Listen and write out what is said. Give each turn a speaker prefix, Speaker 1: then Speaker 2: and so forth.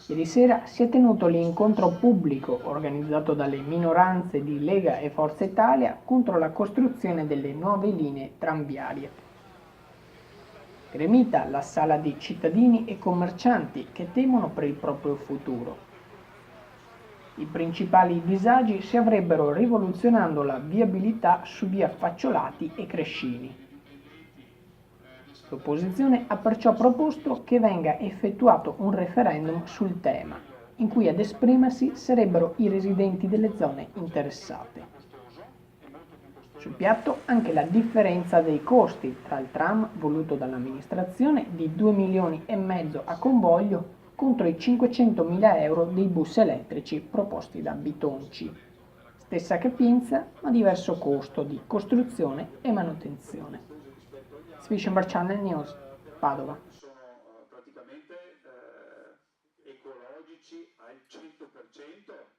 Speaker 1: Ieri sera si è tenuto l'incontro pubblico organizzato dalle minoranze di Lega e Forza Italia contro la costruzione delle nuove linee tranviarie. Gremita la sala di cittadini e commercianti che temono per il proprio futuro. I principali disagi si avrebbero rivoluzionando la viabilità su via Facciolati e Crescini. L'opposizione ha perciò proposto che venga effettuato un referendum sul tema, in cui ad esprimersi sarebbero i residenti delle zone interessate. Sul piatto anche la differenza dei costi tra il tram voluto dall'amministrazione di 2 milioni e mezzo a convoglio contro i 500.000 euro dei bus elettrici proposti da Bitonci. Stessa capienza ma diverso costo di costruzione e manutenzione. Svicenber Channel News, Padova.
Speaker 2: Sono praticamente ecologici al 100%.